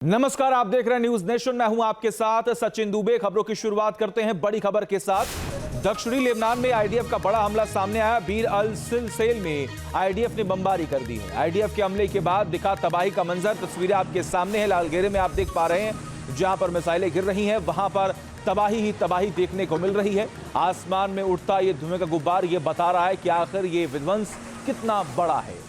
नमस्कार, आप देख रहे हैं न्यूज नेशन। मैं हूं आपके साथ सचिन दुबे। खबरों की शुरुआत करते हैं बड़ी खबर के साथ। दक्षिणी लेबनान में आईडीएफ का बड़ा हमला सामने आया। बीर अल सिलसेल में आईडीएफ ने बमबारी कर दी है। आईडीएफ के हमले के बाद दिखा तबाही का मंजर। तस्वीरें आपके सामने हैं। लाल घेरे में आप देख पा रहे हैं, जहां पर मिसाइलें गिर रही हैं वहां पर तबाही ही तबाही देखने को मिल रही है। आसमान में उठता ये धुएं का गुब्बार ये बता रहा है कि आखिर ये विध्वंस कितना बड़ा है।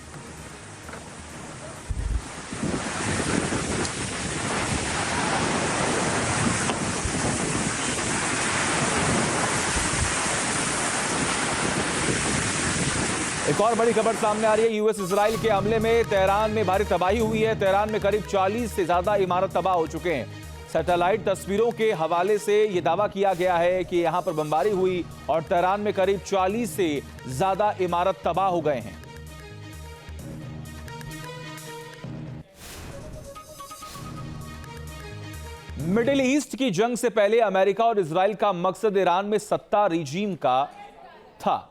एक और बड़ी खबर सामने आ रही है। यूएस इजराइल के हमले में तेहरान में भारी तबाही हुई है। तेहरान में करीब 40 से ज्यादा इमारत तबाह हो चुके हैं। सैटेलाइट तस्वीरों के हवाले से यह दावा किया गया है कि यहां पर बमबारी हुई और तेहरान में करीब 40 से ज्यादा इमारत तबाह हो गए हैं। मिडिल ईस्ट की जंग से पहले अमेरिका और इजराइल का मकसद ईरान में सत्ता रिजीम का था,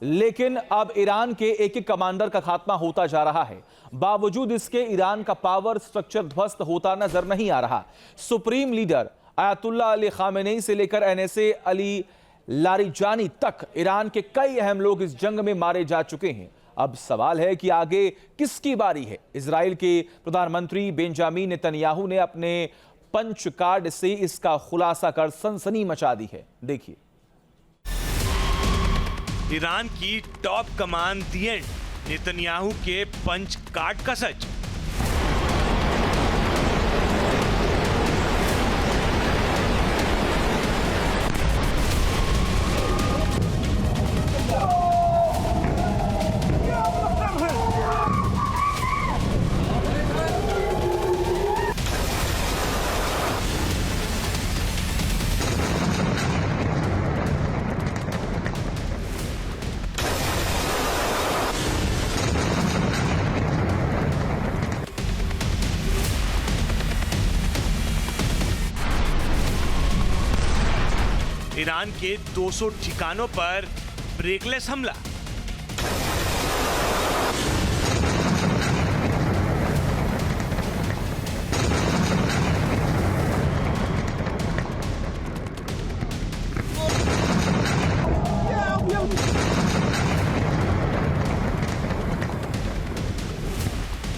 लेकिन अब ईरान के एक एक कमांडर का खात्मा होता जा रहा है। बावजूद इसके ईरान का पावर स्ट्रक्चर ध्वस्त होता नजर नहीं आ रहा। Supreme leader Ayatollah Ali Khamenei से लेकर एनएसए अली लारिजानी तक ईरान के कई अहम लोग इस जंग में मारे जा चुके हैं। अब सवाल है कि आगे किसकी बारी है। इजराइल के प्रधानमंत्री बेंजामिन नेतन्याहू ने अपने पंच कार्ड से इसका खुलासा कर सनसनी मचा दी है। देखिए, ईरान की टॉप कमान दी एंड, नेतन्याहू के पंच कार्ड का सच। ईरान के 200 ठिकानों पर ब्रेकलेस हमला।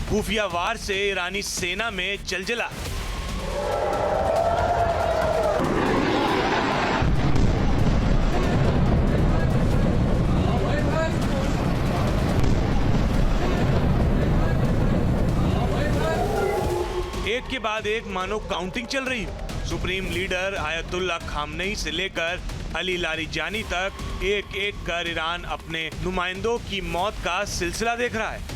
खुफिया वार से ईरानी सेना में जलजला। एक के बाद एक मानो काउंटिंग चल रही है। सुप्रीम लीडर आयतुल्लाह खामनेई से लेकर अली लारिजानी तक एक एक कर ईरान अपने नुमाइंदों की मौत का सिलसिला देख रहा है।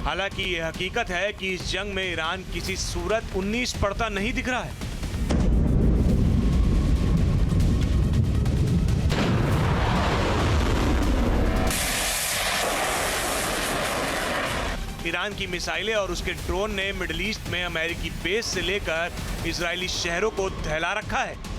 हालांकि यह हकीकत है कि इस जंग में ईरान किसी सूरत 19 पड़ता नहीं दिख रहा है। ईरान की मिसाइलें और उसके ड्रोन ने मिडिल ईस्ट में अमेरिकी बेस से लेकर इजरायली शहरों को दहला रखा है।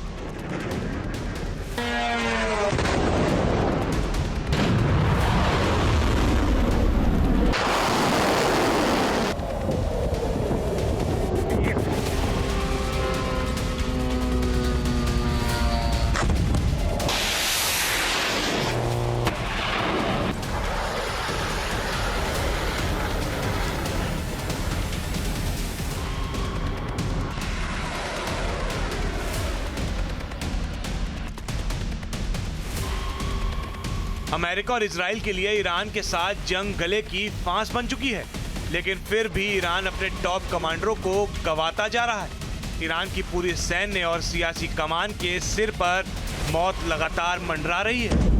अमेरिका और इजराइल के लिए ईरान के साथ जंग गले की फांस बन चुकी है, लेकिन फिर भी ईरान अपने टॉप कमांडरों को गंवाता जा रहा है। ईरान की पूरी सैन्य और सियासी कमान के सिर पर मौत लगातार मंडरा रही है।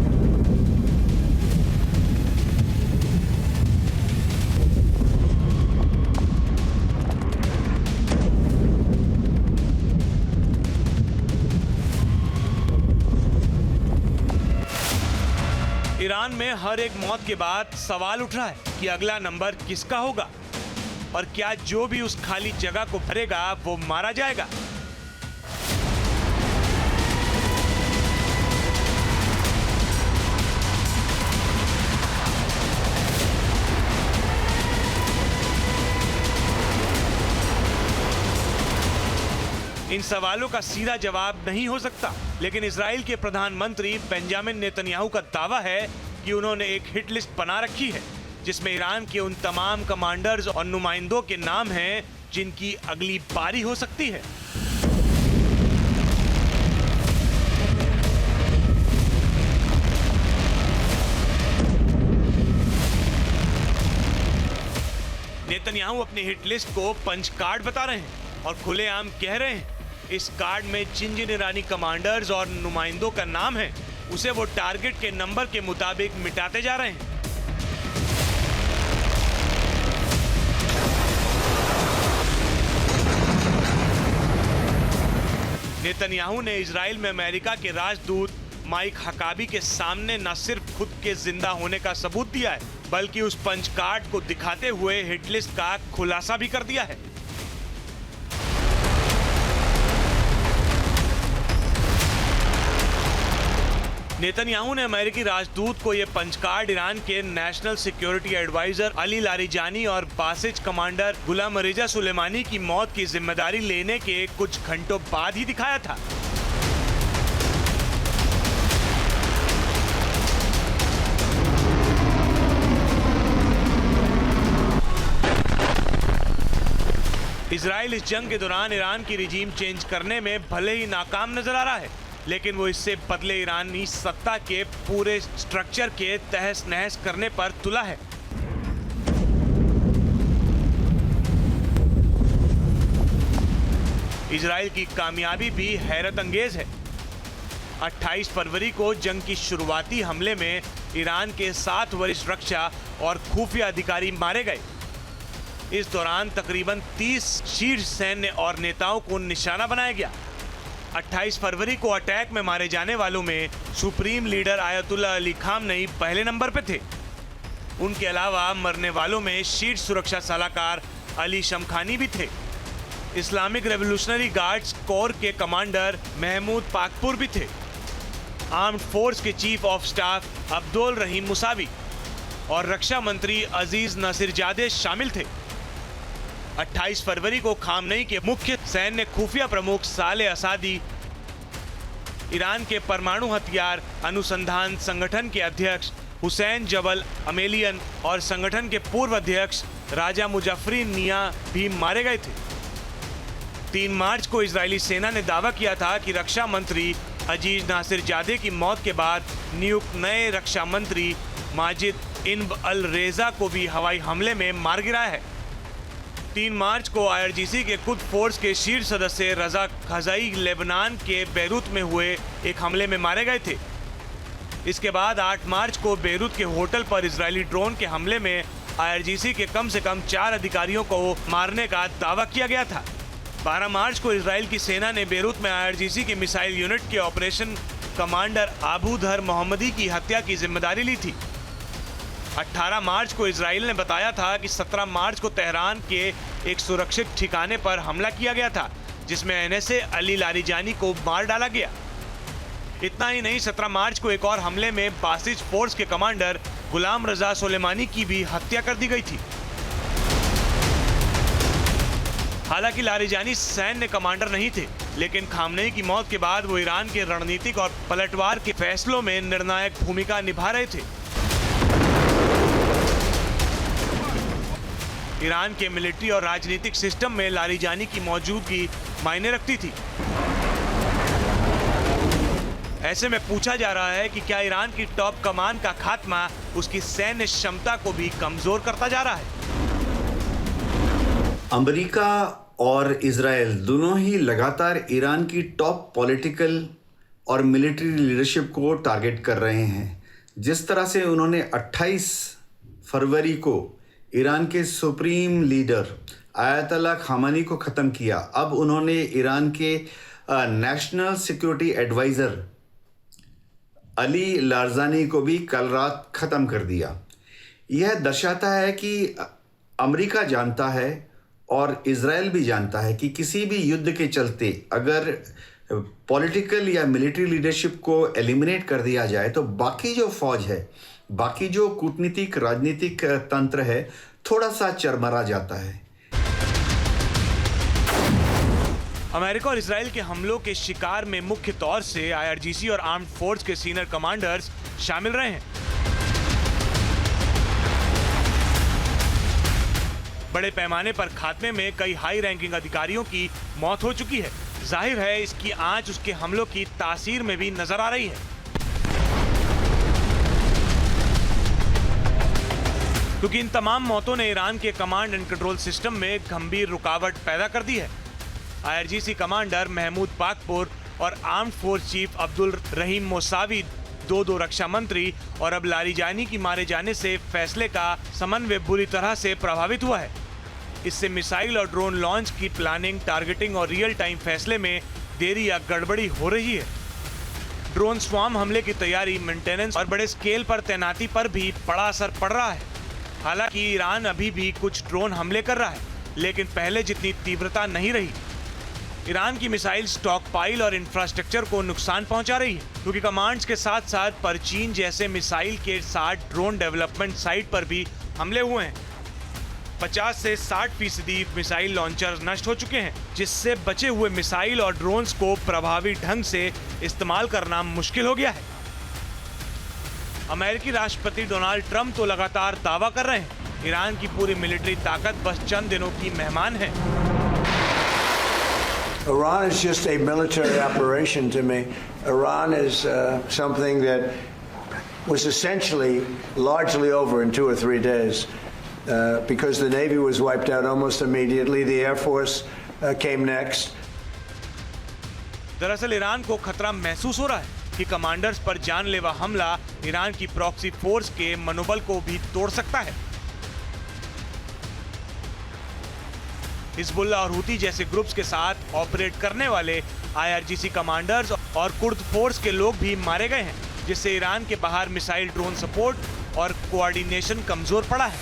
ईरान में हर एक मौत के बाद सवाल उठ रहा है कि अगला नंबर किसका होगा और क्या जो भी उस खाली जगह को भरेगा वो मारा जाएगा। इन सवालों का सीधा जवाब नहीं हो सकता, लेकिन इजराइल के प्रधानमंत्री बेंजामिन नेतन्याहू का दावा है कि उन्होंने एक हिट लिस्ट बना रखी है जिसमें ईरान के उन तमाम कमांडर्स और नुमाइंदों के नाम हैं जिनकी अगली बारी हो सकती है। नेतन्याहू अपनी हिट लिस्ट को पंच कार्ड बता रहे हैं और खुलेआम कह रहे हैं इस कार्ड में जिन जिन ईरानी कमांडर्स और नुमाइंदों का नाम है उसे वो टारगेट के नंबर के मुताबिक मिटाते जा रहे हैं। नेतन्याहू ने इजराइल में अमेरिका के राजदूत माइक हकाबी के सामने न सिर्फ खुद के जिंदा होने का सबूत दिया है बल्कि उस पंच कार्ड को दिखाते हुए हिट लिस्ट का खुलासा भी कर दिया है। नेतन्याहू ने अमेरिकी राजदूत को यह पंच कार्ड ईरान के national security adviser Ali Larijani और Basij commander Gholam Reza Soleimani की मौत की जिम्मेदारी लेने के कुछ घंटों बाद ही दिखाया था। इजराइल इस जंग के दौरान ईरान की रिजीम चेंज करने में भले ही नाकाम नजर आ रहा है, लेकिन वो इससे बदले ईरानी सत्ता के पूरे स्ट्रक्चर के तहस नहस करने पर तुला है। इजराइल की कामयाबी भी हैरत अंगेज है। 28 फरवरी को जंग की शुरुआती हमले में ईरान के 7 वरिष्ठ रक्षा और खुफिया अधिकारी मारे गए। इस दौरान तकरीबन 30 शीर्ष सैन्य और नेताओं को निशाना बनाया गया। 28 फरवरी को अटैक में मारे जाने वालों में supreme leader ayatollah Ali Khamenei पहले नंबर पे थे। उनके अलावा मरने वालों में शीर्ष सुरक्षा सलाहकार अली शमखानी भी थे। इस्लामिक रेवोल्यूशनरी गार्ड्स कोर के कमांडर महमूद पाकपुर भी थे। आर्म्ड फोर्स के chief of staff Abdul Rahim Mousavi और रक्षा मंत्री अजीज नसीरजादे शामिल थे। 28 फरवरी को खामनेई के मुख्य सैन्य खुफिया प्रमुख साले असादी, ईरान के परमाणु हथियार अनुसंधान संगठन के अध्यक्ष हुसैन जबल अमेलियन और संगठन के पूर्व अध्यक्ष राजा मुजफ्फरी निया भी मारे गए थे। 3 मार्च को इजरायली सेना ने दावा किया था कि रक्षा मंत्री अजीज नासिरजादे की मौत के बाद नियुक्त नए रक्षा मंत्री माजिद इन्ब अल रेजा को भी हवाई हमले में मार गिराया है। 3 मार्च को आईआरजीसी के कुद फोर्स के शीर्ष सदस्य रजा खजाई लेबनान के बेरूत में हुए एक हमले में मारे गए थे। इसके बाद 8 मार्च को बेरूत के होटल पर इजरायली ड्रोन के हमले में आईआरजीसी के कम से कम 4 अधिकारियों को मारने का दावा किया गया था। 12 मार्च को इजराइल की सेना ने बेरूत में आईआरजीसी के मिसाइल यूनिट के ऑपरेशन कमांडर आबू धर मोहम्मदी की हत्या की जिम्मेदारी ली थी। 18 मार्च को इजराइल ने बताया था कि 17 मार्च को तेहरान के एक सुरक्षित ठिकाने पर हमला किया गया था जिसमें एनएसए अली लारिजानी को मार डाला गया। इतना ही नहीं, 17 मार्च को एक और हमले में बासिज फोर्स के कमांडर गुलाम रजा सुलेमानी की भी हत्या कर दी गई थी। हालांकि लारिजानी सैन्य कमांडर नहीं थे, लेकिन खामनेई की मौत के बाद वो ईरान के रणनीतिक और पलटवार के फैसलों में निर्णायक भूमिका निभा रहे थे। ईरान के मिलिट्री और राजनीतिक सिस्टम में लारिजानी की मौजूदगी मायने रखती थी। ऐसे में पूछा जा रहा है कि क्या ईरान की टॉप कमान का खात्मा उसकी सैन्य क्षमता को भी कमजोर करता जा रहा है। अमेरिका और इजराइल दोनों ही लगातार ईरान की टॉप पॉलिटिकल और मिलिट्री लीडरशिप को टारगेट कर रहे हैं। जिस तरह से उन्होंने 28 फरवरी को ईरान के सुप्रीम लीडर आयतुल्ला खामेनी को ख़त्म किया, अब उन्होंने ईरान के नेशनल सिक्योरिटी एडवाइज़र अली लारजानी को भी कल रात ख़त्म कर दिया। यह दर्शाता है कि अमेरिका जानता है और इज़राइल भी जानता है कि किसी भी युद्ध के चलते अगर पॉलिटिकल या मिलिट्री लीडरशिप को एलिमिनेट कर दिया जाए तो बाकी जो फौज है, बाकी जो कूटनीतिक राजनीतिक तंत्र है, थोड़ा सा चरमरा जाता है। अमेरिका और इजराइल के हमलों के शिकार में मुख्य तौर से आईआरजीसी और आर्म्ड फोर्स के सीनियर कमांडर्स शामिल रहे हैं। बड़े पैमाने पर खात्मे में कई हाई रैंकिंग अधिकारियों की मौत हो चुकी है। जाहिर है इसकी आंच उसके हमलों की तासीर में भी नजर आ रही है। क्योंकि इन तमाम मौतों ने ईरान के कमांड एंड कंट्रोल सिस्टम में गंभीर रुकावट पैदा कर दी है। आईआरजीसी कमांडर महमूद पाकपुर और आर्म्ड फोर्स चीफ अब्दुल रहीम मोसावी, दो रक्षा मंत्री और अब लारिजानी की मारे जाने से फैसले का समन्वय बुरी तरह से प्रभावित हुआ है। इससे मिसाइल और ड्रोन लॉन्च की प्लानिंग, टारगेटिंग और रियल टाइम फैसले में देरी या गड़बड़ी हो रही है। ड्रोन स्वार्म हमले की तैयारी, मेंटेनेंस और बड़े स्केल पर तैनाती पर भी बड़ा असर पड़ रहा है। हालांकि ईरान अभी भी कुछ ड्रोन हमले कर रहा है, लेकिन पहले जितनी तीव्रता नहीं रही। ईरान की मिसाइल स्टॉक पाइल और इंफ्रास्ट्रक्चर को नुकसान पहुंचा रही है, क्योंकि कमांड्स के साथ साथ परचीन जैसे मिसाइल के 60 ड्रोन डेवलपमेंट साइट पर भी हमले हुए हैं। 50 से 60% मिसाइल लॉन्चर नष्ट हो चुके हैं, जिससे बचे हुए मिसाइल और ड्रोन्स को प्रभावी ढंग से इस्तेमाल करना मुश्किल हो गया है। अमेरिकी राष्ट्रपति डोनाल्ड ट्रंप तो लगातार दावा कर रहे हैं ईरान की पूरी मिलिट्री ताकत बस चंद दिनों की मेहमान है। Iran is just a military operation to me. Iran is something that was essentially largely over in 2 or 3 days because the Navy was wiped out almost immediately. The Air Force came next. दरअसल Iran को खतरा महसूस हो रहा है कि commanders पर जानलेवा हमला ईरान की प्रॉक्सी फोर्स के मनोबल को भी तोड़ सकता है। हिजबुल्लाह और हुती जैसे ग्रुप्स के साथ ऑपरेट करने वाले आईआरजीसी कमांडर्स और कुर्द फोर्स के लोग भी मारे गए हैं, जिससे ईरान के बाहर मिसाइल ड्रोन सपोर्ट और कोऑर्डिनेशन कमजोर पड़ा है।